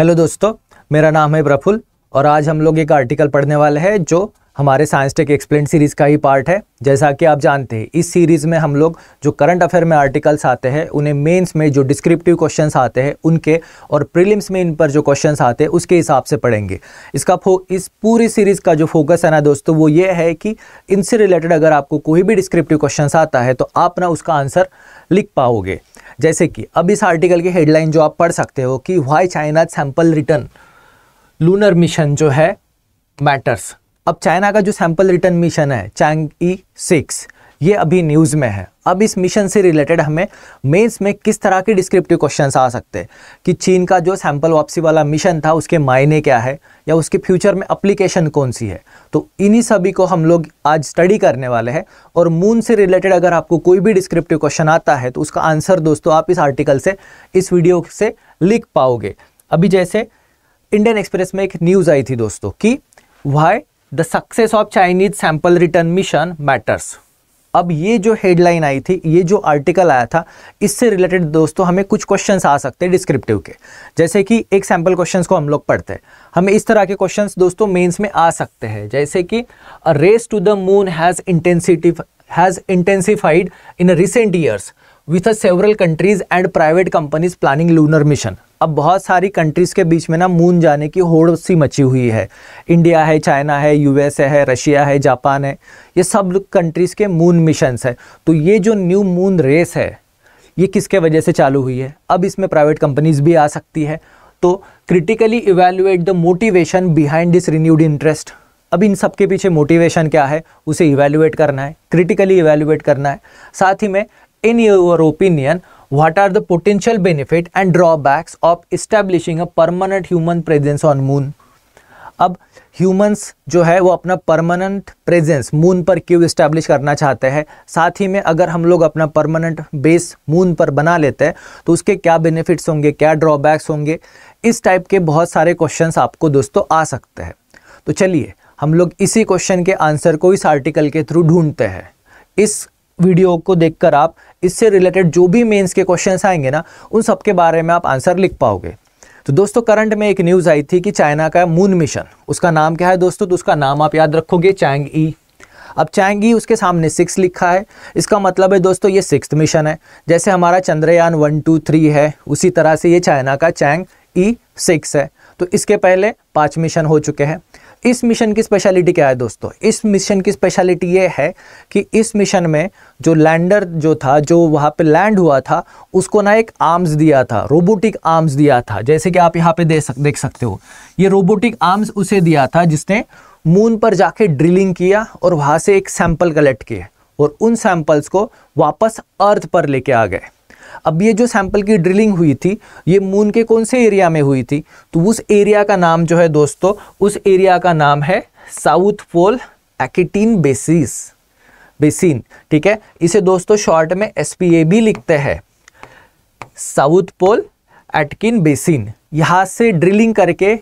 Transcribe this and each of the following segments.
Hello दोस्तों, मेरा नाम है प्रफुल्ल और आज हम लोग एक आर्टिकल पढ़ने वाले हैं जो हमारे साइंस टेक एक्सप्लेन सीरीज़ का ही पार्ट है। जैसा कि आप जानते हैं, इस सीरीज़ में हम लोग जो करंट अफेयर में आर्टिकल्स आते हैं उन्हें मेंस में जो डिस्क्रिप्टिव क्वेश्चंस आते हैं उनके और प्रीलिम्स में इन पर जो क्वेश्चंस आते हैं उसके हिसाब से पढ़ेंगे। इस पूरी सीरीज़ का जो फोकस है ना दोस्तों, वो ये है कि इनसे रिलेटेड अगर आपको कोई भी डिस्क्रिप्टिव क्वेश्चंस आता है तो आप ना उसका आंसर लिख पाओगे। जैसे कि अब इस आर्टिकल की हेडलाइन जो आप पढ़ सकते हो कि why China sample return lunar mission जो है मैटर्स। अब चाइना का जो सैंपल रिटर्न मिशन है चैंगई 6, ये अभी न्यूज़ में है। अब इस मिशन से रिलेटेड हमें मेंस में किस तरह के डिस्क्रिप्टिव क्वेश्चंस आ सकते हैं कि चीन का जो सैंपल वापसी वाला मिशन था उसके मायने क्या है या उसके फ्यूचर में एप्लीकेशन कौन सी है, तो इन्हीं सभी को हम लोग आज स्टडी करने वाले हैं। और मून से रिलेटेड अगर आपको कोई भी डिस्क्रिप्टिव क्वेश्चन आता है तो उसका आंसर दोस्तों आप इस आर्टिकल से, इस वीडियो से लिख पाओगे। अभी जैसे इंडियन एक्सप्रेस में एक न्यूज़ आई थी दोस्तों कि why the success of Chinese sample return mission matters. अब ये जो हेडलाइन आई थी, ये जो आर्टिकल आया था, इससे रिलेटेड दोस्तों हमें कुछ क्वेश्चंस आ सकते हैं डिस्क्रिप्टिव के। जैसे कि एक सैंपल क्वेश्चंस को हम लोग पढ़ते हैं, हमें इस तरह के क्वेश्चंस दोस्तों मेंस में आ सकते हैं। जैसे कि a race to the moon has intensified in recent years with several countries and private companies planning lunar mission. अब बहुत सारी कंट्रीज़ के बीच में ना मून जाने की होड़ सी मची हुई है। इंडिया है, चाइना है, यूएसए है, रशिया है, जापान है, ये सब कंट्रीज़ के मून मिशंस है। तो ये जो न्यू मून रेस है ये किसके वजह से चालू हुई है? अब इसमें प्राइवेट कंपनीज भी आ सकती है। तो critically evaluate the motivation behind this renewed interest. अब इन सब के पीछे मोटिवेशन क्या है उसे इवैल्यूएट करना है, क्रिटिकली इवैल्यूएट करना है। साथ ही में in your opinion what are the potential benefit and drawbacks of establishing a permanent human presence on moon। अब ह्यूमंस जो है वो अपना परमानेंट प्रेजेंस मून पर क्यों इस्टेब्लिश करना चाहते हैं, साथ ही में अगर हम लोग अपना परमानेंट बेस मून पर बना लेते हैं तो उसके क्या बेनिफिट्स होंगे, क्या ड्रॉबैक्स होंगे। इस टाइप के बहुत सारे क्वेश्चंस आपको दोस्तों आ सकते हैं। तो चलिए हम लोग इसी क्वेश्चन के आंसर को इस आर्टिकल के थ्रू ढूंढते हैं। इस वीडियो को देखकर आप इससे रिलेटेड जो भी मेंस के क्वेश्चंस आएंगे ना उन सब के बारे में आप आंसर लिख पाओगे। तो दोस्तों करंट में एक न्यूज़ आई थी कि चाइना का मून मिशन, उसका नाम क्या है दोस्तों? तो उसका नाम आप याद रखोगे चैंगई। अब चैंगई उसके सामने 6 लिखा है, इसका मतलब है दोस्तों ये 6th मिशन है। जैसे हमारा चंद्रयान 1, 2, 3 है, उसी तरह से ये चाइना का चैंगई 6 है। तो इसके पहले 5 मिशन हो चुके हैं। इस मिशन की स्पेशलिटी क्या है दोस्तों? इस मिशन की स्पेशलिटी ये है कि इस मिशन में जो लैंडर जो था, जो वहाँ पे लैंड हुआ था, उसको ना एक आर्म्स दिया था, रोबोटिक आर्म्स दिया था। जैसे कि आप यहाँ पे देख सकते हो, ये रोबोटिक आर्म्स उसे दिया था जिसने मून पर जाके ड्रिलिंग किया और वहाँ से एक सैंपल कलेक्ट किए और उन सैंपल्स को वापस अर्थ पर लेके आ गए। अब ये जो सैंपल की ड्रिलिंग हुई थी ये मून के कौन से एरिया में हुई थी? तो उस एरिया का नाम जो है दोस्तों, उस एरिया का नाम है साउथ पोल एक्टिन बेसिन। ठीक है, इसे दोस्तों शॉर्ट में SPA भी लिखते हैं, साउथ पोल एटकिन बेसिन। यहाँ से ड्रिलिंग करके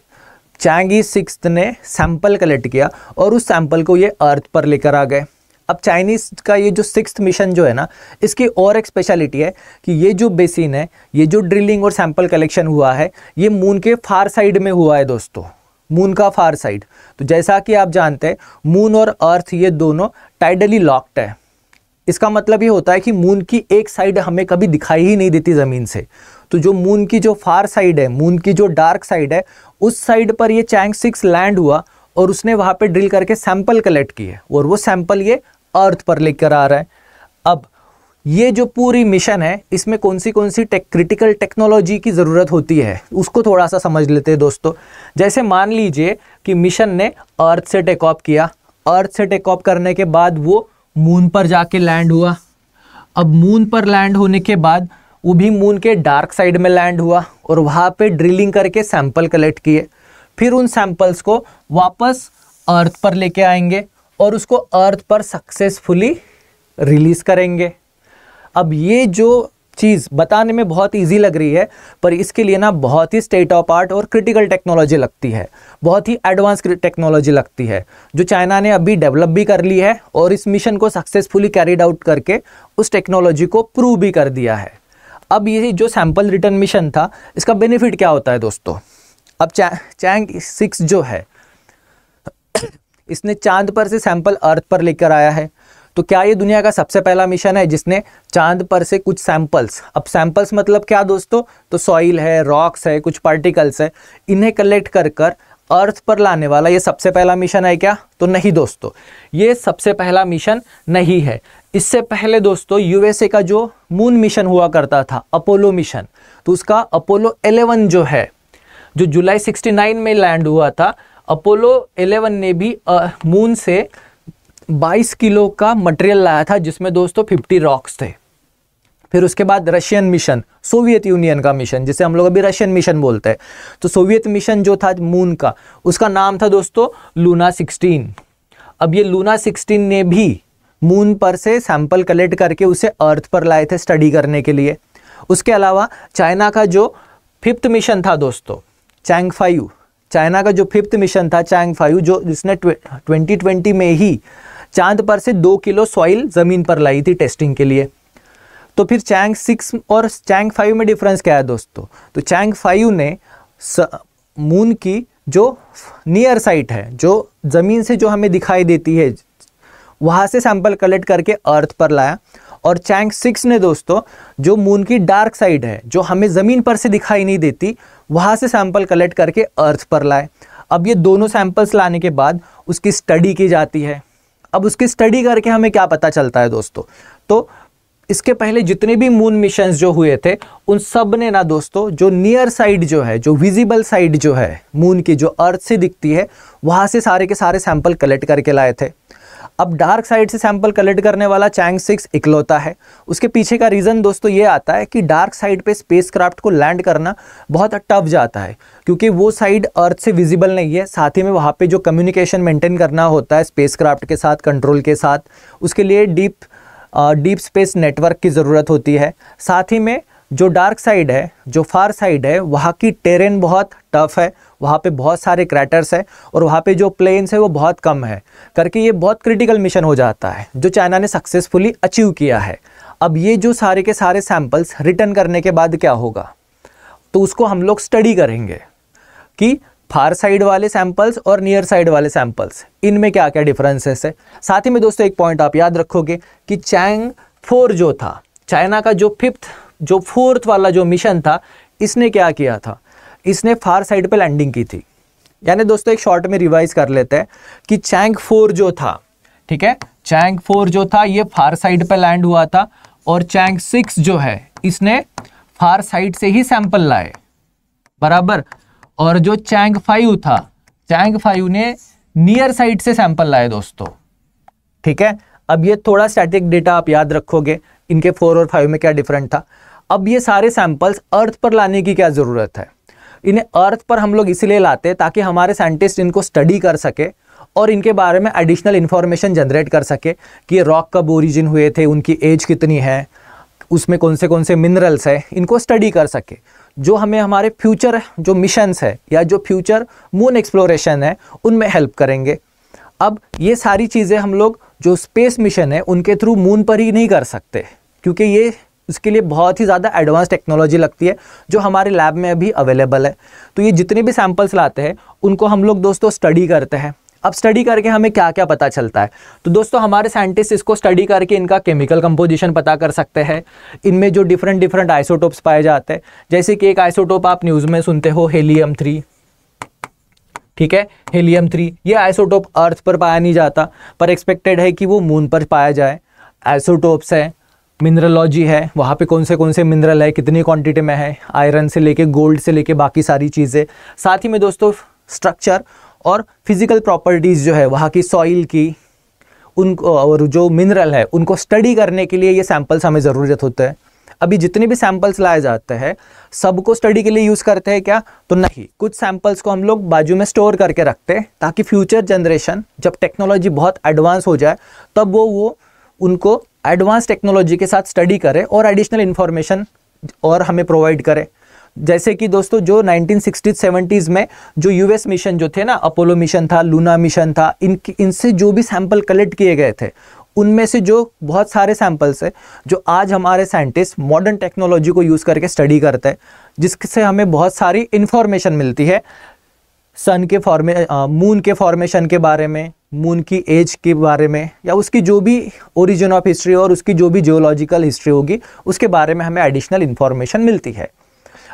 चैंगई 6 ने सैंपल कलेक्ट किया और उस सैंपल को ये अर्थ पर लेकर आ गए। अब चाइनीज़ का ये जो 6th मिशन जो है ना, इसकी और एक स्पेशलिटी है कि ये जो बेसिन है, ये जो ड्रिलिंग और सैंपल कलेक्शन हुआ है, ये मून के फार साइड में हुआ है दोस्तों, मून का फार साइड। तो जैसा कि आप जानते हैं मून और अर्थ ये दोनों टाइडली लॉक्ड है। इसका मतलब ये होता है कि मून की एक साइड हमें कभी दिखाई ही नहीं देती ज़मीन से। तो जो मून की जो फार साइड है, मून की जो डार्क साइड है, उस साइड पर ये चैंग 6 लैंड हुआ और उसने वहाँ पे ड्रिल करके सैंपल कलेक्ट किए और वो सैंपल ये अर्थ पर लेकर आ रहा है। अब ये जो पूरी मिशन है इसमें कौन सी क्रिटिकल टेक्नोलॉजी की ज़रूरत होती है उसको थोड़ा सा समझ लेते हैं दोस्तों। जैसे मान लीजिए कि मिशन ने अर्थ से टेक ऑफ किया, अर्थ से टेक ऑफ करने के बाद वो मून पर जाके लैंड हुआ। अब मून पर लैंड होने के बाद वो भी मून के डार्क साइड में लैंड हुआ और वहाँ पे ड्रिलिंग करके सैंपल कलेक्ट किए। फिर उन सैंपल्स को वापस अर्थ पर लेके आएंगे और उसको अर्थ पर सक्सेसफुली रिलीज करेंगे। अब ये जो चीज़ बताने में बहुत इजी लग रही है पर इसके लिए ना बहुत ही स्टेट ऑफ आर्ट और क्रिटिकल टेक्नोलॉजी लगती है, बहुत ही एडवांस टेक्नोलॉजी लगती है जो चाइना ने अभी डेवलप भी कर ली है और इस मिशन को सक्सेसफुली कैरिड आउट करके उस टेक्नोलॉजी को प्रूव भी कर दिया है। अब ये जो सैंपल रिटर्न मिशन था इसका बेनिफिट क्या होता है दोस्तों? अब चैंग 6 जो है इसने चांद पर से सैंपल अर्थ पर लेकर आया है। तो क्या ये दुनिया का सबसे पहला मिशन है जिसने चांद पर से कुछ सैंपल्स, अब सैंपल्स मतलब क्या दोस्तों, तो सॉइल है, रॉक्स है, कुछ पार्टिकल्स है, इन्हें कलेक्ट कर कर अर्थ पर लाने वाला ये सबसे पहला मिशन है क्या? तो नहीं दोस्तों, ये सबसे पहला मिशन नहीं है। इससे पहले दोस्तों यूएसए का जो मून मिशन हुआ करता था अपोलो मिशन, तो उसका अपोलो 11 जो है, जो जुलाई 69 में लैंड हुआ था, अपोलो 11 ने भी मून से 22 किलो का मटेरियल लाया था जिसमें दोस्तों 50 रॉक्स थे। फिर उसके बाद रशियन मिशन, सोवियत यूनियन का मिशन, जिसे हम लोग अभी रशियन मिशन बोलते हैं, तो सोवियत मिशन जो था मून का, उसका नाम था दोस्तों लूना 16। अब ये लूना 16 ने भी मून पर से सैंपल कलेक्ट करके उसे अर्थ पर लाए थे स्टडी करने के लिए। उसके अलावा चाइना का जो 5th मिशन था दोस्तों, चैंग 5, चाइना का जो 5th मिशन था चैंग 5, जो जिसने 2020 में ही चांद पर से 2 किलो सॉइल ज़मीन पर लाई थी टेस्टिंग के लिए। तो फिर चैंग 6 और चैंग 5 में डिफरेंस क्या है दोस्तों? तो चैंग 5 ने मून की जो नियर साइट है, जो ज़मीन से जो हमें दिखाई देती है, वहाँ से सैंपल कलेक्ट करके अर्थ पर लाया। और चैंग 6 ने दोस्तों जो मून की डार्क साइड है, जो हमें ज़मीन पर से दिखाई नहीं देती, वहाँ से सैंपल कलेक्ट करके अर्थ पर लाए। अब ये दोनों सैंपल्स लाने के बाद उसकी स्टडी की जाती है। अब उसकी स्टडी करके हमें क्या पता चलता है दोस्तों? तो इसके पहले जितने भी मून मिशंस जो हुए थे, उन सब ने ना दोस्तों जो नियर साइड जो है, जो विजिबल साइड जो है मून की, जो अर्थ से दिखती है, वहाँ से सारे के सारे सैंपल कलेक्ट करके लाए थे। अब डार्क साइड से सैंपल कलेक्ट करने वाला चैंग 6 इकलौता है। उसके पीछे का रीज़न दोस्तों ये आता है कि डार्क साइड पे स्पेसक्राफ्ट को लैंड करना बहुत टफ जाता है, क्योंकि वो साइड अर्थ से विजिबल नहीं है। साथ ही में वहाँ पे जो कम्युनिकेशन मेंटेन करना होता है स्पेसक्राफ्ट के साथ, कंट्रोल के साथ, उसके लिए डीप स्पेस नेटवर्क की ज़रूरत होती है। साथ ही में जो डार्क साइड है, जो फार साइड है, वहाँ की टेरेन बहुत टफ है, वहाँ पे बहुत सारे क्रैटर्स है और वहाँ पे जो प्लेन्स है वो बहुत कम है करके ये बहुत क्रिटिकल मिशन हो जाता है, जो चाइना ने सक्सेसफुली अचीव किया है। अब ये जो सारे के सारे सैंपल्स रिटर्न करने के बाद क्या होगा, तो उसको हम लोग स्टडी करेंगे कि फार साइड वाले सैंपल्स और नियर साइड वाले सैंपल्स, इनमें क्या क्या डिफरेंसेस है। साथ ही में दोस्तों एक पॉइंट आप याद रखोगे कि चैंग 4 जो था, चाइना का जो 4th वाला जो मिशन था, इसने क्या किया था? इसने फार साइड पे लैंडिंग की थी। यानी दोस्तों एक शॉर्ट में रिवाइज कर लेते हैं कि चैंग 4 जो था, ठीक है, चैंग 4 जो था ये फार साइड पे लैंड हुआ था, और चैंग 6 जो है इसने फार साइड से ही सैंपल लाए, बराबर। और जो चैंग 5 था, चैंग 5 ने नियर साइड से सैंपल लाए दोस्तों, ठीक है। अब ये थोड़ा स्टैटिक डेटा आप याद रखोगे, इनके 4 और 5 में क्या डिफरेंट था। अब ये सारे सैंपल्स अर्थ पर लाने की क्या ज़रूरत है? इन्हें अर्थ पर हम लोग इसलिए लाते हैं ताकि हमारे साइंटिस्ट इनको स्टडी कर सके और इनके बारे में एडिशनल इन्फॉर्मेशन जनरेट कर सके कि ये रॉक कब ओरिजिन हुए थे, उनकी एज कितनी है, उसमें कौन से मिनरल्स है, इनको स्टडी कर सके, जो हमें हमारे फ्यूचर जो मिशंस है या जो फ्यूचर मून एक्सप्लोरेशन है उनमें हेल्प करेंगे। अब ये सारी चीज़ें हम लोग जो स्पेस मिशन है उनके थ्रू मून पर ही नहीं कर सकते, क्योंकि ये उसके लिए बहुत ही ज़्यादा एडवांस टेक्नोलॉजी लगती है जो हमारे लैब में अभी अवेलेबल है। तो ये जितने भी सैंपल्स लाते हैं उनको हम लोग दोस्तों स्टडी करते हैं। अब स्टडी करके हमें क्या क्या पता चलता है, तो दोस्तों हमारे साइंटिस्ट इसको स्टडी करके इनका केमिकल कंपोजिशन पता कर सकते हैं। इनमें जो डिफरेंट आइसोटोप्स पाए जाते हैं, जैसे कि एक आइसोटोप आप न्यूज़ में सुनते हो हीलियम 3, ठीक है, हीलियम 3, ये आइसोटोप अर्थ पर पाया नहीं जाता, पर एक्सपेक्टेड है कि वो मून पर पाया जाए। आइसोटोप्स है, मिनरलॉजी है, वहाँ पे कौन से मिनरल है, कितनी क्वांटिटी में है, आयरन से लेके गोल्ड से लेके बाकी सारी चीज़ें। साथ ही में दोस्तों स्ट्रक्चर और फिजिकल प्रॉपर्टीज़ जो है वहाँ की सॉइल की, उनको और जो मिनरल है उनको स्टडी करने के लिए ये सैंपल्स हमें ज़रूरत होते हैं। अभी जितने भी सैंपल्स लाए जाते हैं सबको स्टडी के लिए यूज़ करते हैं क्या? तो नहीं, कुछ सैंपल्स को हम लोग बाजू में स्टोर करके रखते हैं ताकि फ्यूचर जनरेशन जब टेक्नोलॉजी बहुत एडवांस हो जाए तब वो उनको एडवांस टेक्नोलॉजी के साथ स्टडी करे और एडिशनल इन्फॉर्मेशन और हमें प्रोवाइड करे। जैसे कि दोस्तों जो 1960s-70s में जो यूएस मिशन जो थे ना, अपोलो मिशन था, लूना मिशन था, इनसे जो भी सैंपल कलेक्ट किए गए थे उनमें से जो बहुत सारे सैंपल्स है जो आज हमारे साइंटिस्ट मॉडर्न टेक्नोलॉजी को यूज़ करके स्टडी करते हैं, जिससे हमें बहुत सारी इन्फॉर्मेशन मिलती है मून के फॉर्मेशन के बारे में, मून की एज के बारे में, या उसकी जो भी ओरिजिन ऑफ हिस्ट्री और उसकी जो भी जियोलॉजिकल हिस्ट्री होगी उसके बारे में हमें एडिशनल इन्फॉर्मेशन मिलती है।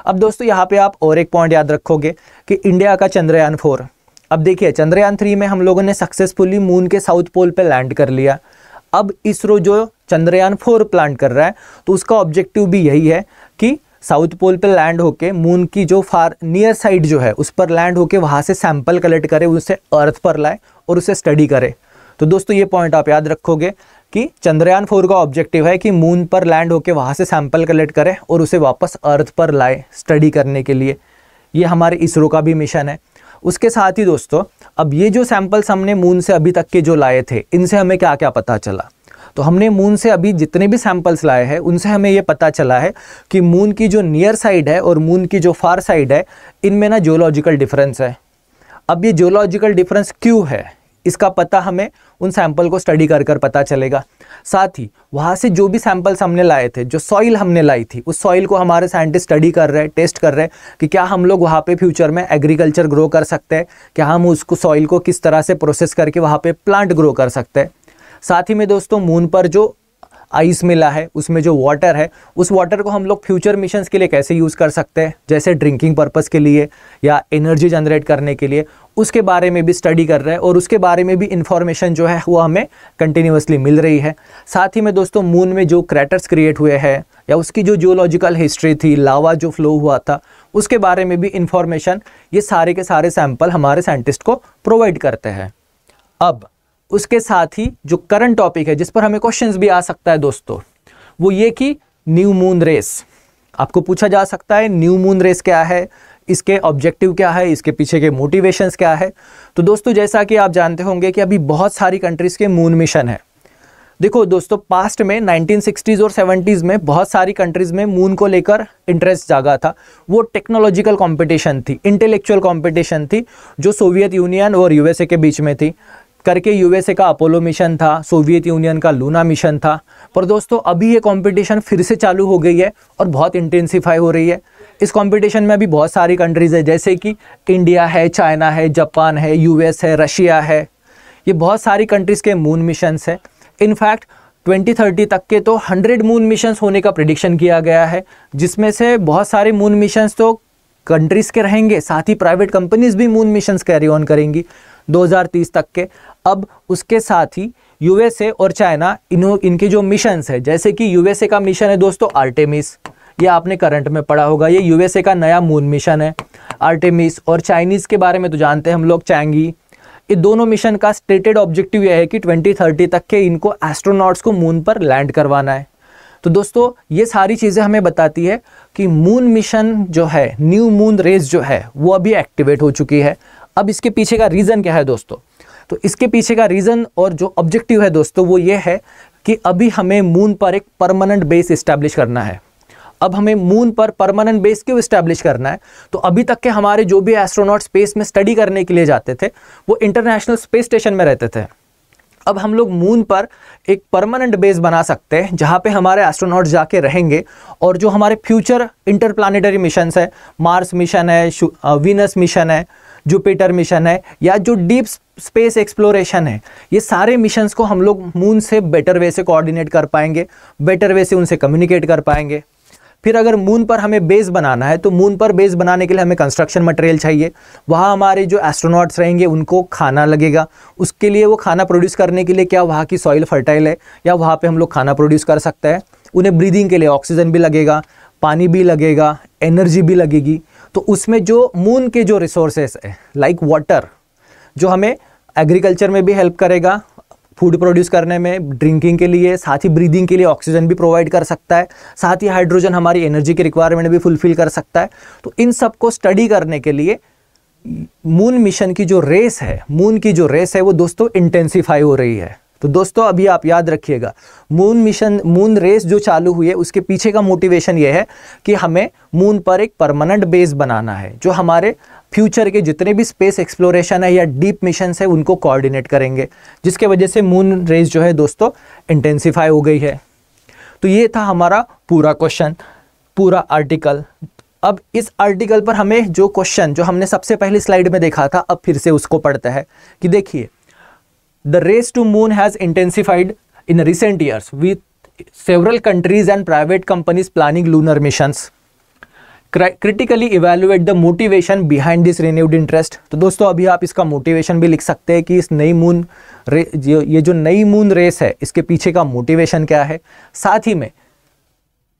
अब दोस्तों यहाँ पे आप और एक पॉइंट याद रखोगे कि इंडिया का चंद्रयान 4, अब देखिए चंद्रयान 3 में हम लोगों ने सक्सेसफुली मून के साउथ पोल पे लैंड कर लिया। अब इसरो जो चंद्रयान 4 प्लान कर रहा है तो उसका ऑब्जेक्टिव भी यही है कि साउथ पोल पे लैंड होके मून की जो फार नियर साइड जो है उस पर लैंड होके वहाँ से सैंपल कलेक्ट करे, उसे अर्थ पर लाए और उसे स्टडी करे। तो दोस्तों ये पॉइंट आप याद रखोगे कि चंद्रयान 4 का ऑब्जेक्टिव है कि मून पर लैंड होके वहाँ से सैंपल कलेक्ट करे और उसे वापस अर्थ पर लाए स्टडी करने के लिए। ये हमारे इसरो का भी मिशन है। उसके साथ ही दोस्तों अब ये जो सैंपल्स हमने मून से अभी तक के जो लाए थे, इनसे हमें क्या क्या पता चला? तो हमने मून से अभी जितने भी सैंपल्स लाए हैं उनसे हमें ये पता चला है कि मून की जो नियर साइड है और मून की जो फार साइड है, इनमें ना जियोलॉजिकल डिफरेंस है। अब ये जियोलॉजिकल डिफरेंस क्यों है, इसका पता हमें उन सैंपल को स्टडी कर कर पता चलेगा। साथ ही वहाँ से जो भी सैंपल्स हमने लाए थे, जो सॉइल हमने लाई थी, उस सॉइल को हमारे साइंटिस्ट स्टडी कर रहे हैं, टेस्ट कर रहे हैं कि क्या हम लोग वहाँ पे फ्यूचर में एग्रीकल्चर ग्रो कर सकते हैं, क्या हम उसको सॉइल को किस तरह से प्रोसेस करके वहाँ पे प्लांट ग्रो कर सकते हैं। साथ ही में दोस्तों मून पर जो आइस मिला है, उसमें जो वाटर है, उस वाटर को हम लोग फ्यूचर मिशंस के लिए कैसे यूज़ कर सकते हैं, जैसे ड्रिंकिंग पर्पस के लिए या एनर्जी जनरेट करने के लिए, उसके बारे में भी स्टडी कर रहे हैं और उसके बारे में भी इंफॉर्मेशन जो है वो हमें कंटिन्यूअसली मिल रही है। साथ ही में दोस्तों मून में जो क्रैटर्स क्रिएट हुए हैं या उसकी जो जियोलॉजिकल हिस्ट्री थी, लावा जो फ्लो हुआ था, उसके बारे में भी इंफॉर्मेशन ये सारे के सारे सैंपल हमारे साइंटिस्ट को प्रोवाइड करते हैं। अब उसके साथ ही जो करंट टॉपिक है जिस पर हमें क्वेश्चंस भी आ सकता है दोस्तों, वो ये कि न्यू मून रेस। आपको पूछा जा सकता है न्यू मून रेस क्या है, इसके ऑब्जेक्टिव क्या है, इसके पीछे के मोटिवेशंस क्या है। तो दोस्तों जैसा कि आप जानते होंगे कि अभी बहुत सारी कंट्रीज़ के मून मिशन है। देखो दोस्तों पास्ट में 1960s और 70s में बहुत सारी कंट्रीज़ में मून को लेकर इंटरेस्ट जागा था। वो टेक्नोलॉजिकल कंपटीशन थी, इंटेलेक्चुअल कंपटीशन थी, जो सोवियत यूनियन और यूएसए के बीच में थी। करके यूएसए का अपोलो मिशन था, सोवियत यूनियन का लूना मिशन था। पर दोस्तों अभी ये कंपटीशन फिर से चालू हो गई है और बहुत इंटेंसिफाई हो रही है। इस कंपटीशन में अभी बहुत सारी कंट्रीज़ है, जैसे कि इंडिया है, चाइना है, जापान है, यूएस है, रशिया है। ये बहुत सारी कंट्रीज़ के मून मिशंस है। इनफैक्ट 2030 तक के तो 100 मून मिशंस होने का प्रेडिक्शन किया गया है, जिसमें से बहुत सारे मून मिशंस तो कंट्रीज़ के रहेंगे, साथ ही प्राइवेट कंपनीज भी मून मिशंस कैरी ऑन करेंगी 2030 तक के। अब उसके साथ ही यूएसए और चाइना इनके जो मिशंस है, जैसे कि यूएसए का मिशन है दोस्तों आर्टेमिस, ये आपने करंट में पढ़ा होगा, ये यूएसए का नया मून मिशन है आर्टेमिस। और चाइनीज़ के बारे में तो जानते हैं हम लोग, चैंगी। ये दोनों मिशन का स्टेटेड ऑब्जेक्टिव यह है कि 2030 तक के इनको एस्ट्रोनॉट्स को मून पर लैंड करवाना है। तो दोस्तों ये सारी चीज़ें हमें बताती है कि मून मिशन जो है, न्यू मून रेस जो है, वो अभी एक्टिवेट हो चुकी है। अब इसके पीछे का रीज़न क्या है दोस्तों? तो इसके पीछे का रीज़न और जो ऑब्जेक्टिव है दोस्तों वो ये है कि अभी हमें मून पर एक परमानेंट बेस इस्टेब्लिश करना है। अब हमें मून पर परमानेंट बेस क्यों इस्टेब्लिश करना है? तो अभी तक के हमारे जो भी एस्ट्रोनॉट स्पेस में स्टडी करने के लिए जाते थे वो इंटरनेशनल स्पेस स्टेशन में रहते थे। अब हम लोग मून पर एक परमानेंट बेस बना सकते हैं जहाँ पे हमारे एस्ट्रोनॉट जाके रहेंगे और जो हमारे फ्यूचर इंटरप्लानेटरी मिशंस है, मार्स मिशन है, वीनस मिशन है, जुपिटर मिशन है, या जो डीप स्पेस एक्सप्लोरेशन है, ये सारे मिशंस को हम लोग मून से बेटर वे से कोऑर्डिनेट कर पाएंगे, बेटर वे से उनसे कम्युनिकेट कर पाएंगे। फिर अगर मून पर हमें बेस बनाना है तो मून पर बेस बनाने के लिए हमें कंस्ट्रक्शन मटेरियल चाहिए। वहाँ हमारे जो एस्ट्रोनॉट्स रहेंगे उनको खाना लगेगा। उसके लिए वो खाना प्रोड्यूस करने के लिए क्या वहाँ की सॉइल फर्टाइल है या वहाँ पे हम लोग खाना प्रोड्यूस कर सकते हैं। उन्हें ब्रीदिंग के लिए ऑक्सीजन भी लगेगा, पानी भी लगेगा, एनर्जी भी लगेगी। तो उसमें जो मून के जो रिसोर्सेस है लाइक वाटर, जो हमें एग्रीकल्चर में भी हेल्प करेगा, फूड प्रोड्यूस करने में, ड्रिंकिंग के लिए, साथ ही ब्रीदिंग के लिए ऑक्सीजन भी प्रोवाइड कर सकता है, साथ ही हाइड्रोजन हमारी एनर्जी की रिक्वायरमेंट भी फुलफिल कर सकता है। तो इन सब को स्टडी करने के लिए मून मिशन की जो रेस है, मून की जो रेस है वो दोस्तों इंटेंसिफाई हो रही है। तो दोस्तों अभी आप याद रखिएगा, मून मिशन, मून रेस जो चालू हुई है उसके पीछे का मोटिवेशन ये है कि हमें मून पर एक परमानेंट बेस बनाना है जो हमारे फ्यूचर के जितने भी स्पेस एक्सप्लोरेशन है या डीप मिशन है उनको कोऑर्डिनेट करेंगे, जिसके वजह से मून रेस जो है दोस्तों इंटेंसिफाई हो गई है। तो ये था हमारा पूरा क्वेश्चन, पूरा आर्टिकल। अब इस आर्टिकल पर हमें जो क्वेश्चन जो हमने सबसे पहली स्लाइड में देखा था, अब फिर से उसको पढ़ते हैं कि देखिए, the race to moon has intensified in recent years with several countries and private companies planning lunar missions. Critically evaluate the motivation behind this renewed interest. तो दोस्तों अभी आप इसका मोटिवेशन भी लिख सकते हैं कि इस नई मून ये जो नई मून रेस है इसके पीछे का मोटिवेशन क्या है। साथ ही में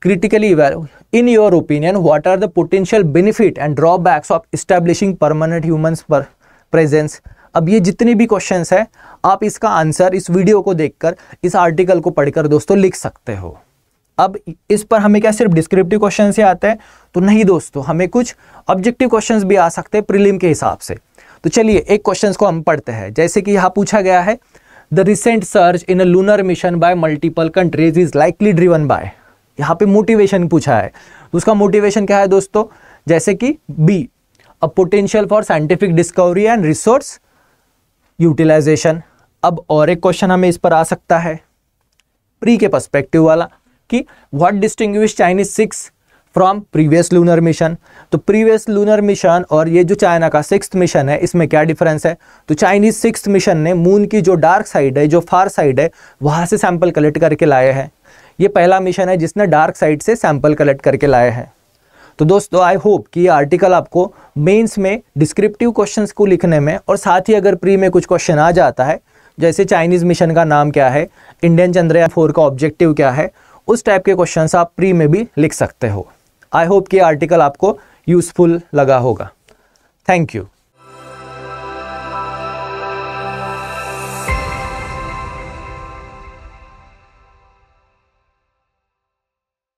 critically evaluate in your opinion what are the potential benefit and drawbacks of establishing permanent humans per presence। अब ये जितने भी क्वेश्चंस है आप इसका आंसर इस वीडियो को देखकर, इस आर्टिकल को पढ़कर दोस्तों लिख सकते हो। अब इस पर हमें क्या सिर्फ डिस्क्रिप्टिव क्वेश्चन से आते हैं? तो नहीं दोस्तों, हमें कुछ ऑब्जेक्टिव क्वेश्चंस भी आ सकते हैं प्रीलिम के हिसाब से। तो चलिए एक क्वेश्चन को हम पढ़ते हैं। जैसे कि यहाँ पूछा गया है, the recent search in a lunar mission bye multiple countries is likely driven by. यहाँ पे मोटिवेशन पूछा है, तो उसका मोटिवेशन क्या है दोस्तों? जैसे कि B, a potential for scientific discovery and resource utilisation. अब और एक क्वेश्चन हमें इस पर आ सकता है प्री के पर्सपेक्टिव वाला कि what distinguish Chinese 6 from previous lunar mission. तो प्रीवियस लूनर मिशन और ये जो चाइना का 6th मिशन है, इसमें क्या डिफरेंस है? तो चाइनीज 6th मिशन ने मून की जो डार्क साइड है, जो फार साइड है, वहां से सैंपल कलेक्ट करके लाए हैं। ये पहला मिशन है जिसने डार्क साइड से सैंपल कलेक्ट करके लाए हैं। तो दोस्तों आई होप कि ये आर्टिकल आपको मेंस में डिस्क्रिप्टिव क्वेश्चंस को लिखने में, और साथ ही अगर प्री में कुछ क्वेश्चन आ जाता है जैसे चाइनीज मिशन का नाम क्या है, इंडियन चंद्रयान 4 का ऑब्जेक्टिव क्या है, उस टाइप के क्वेश्चंस आप प्री में भी लिख सकते हो। आई होप कि आर्टिकल आपको यूजफुल लगा होगा। Thank you.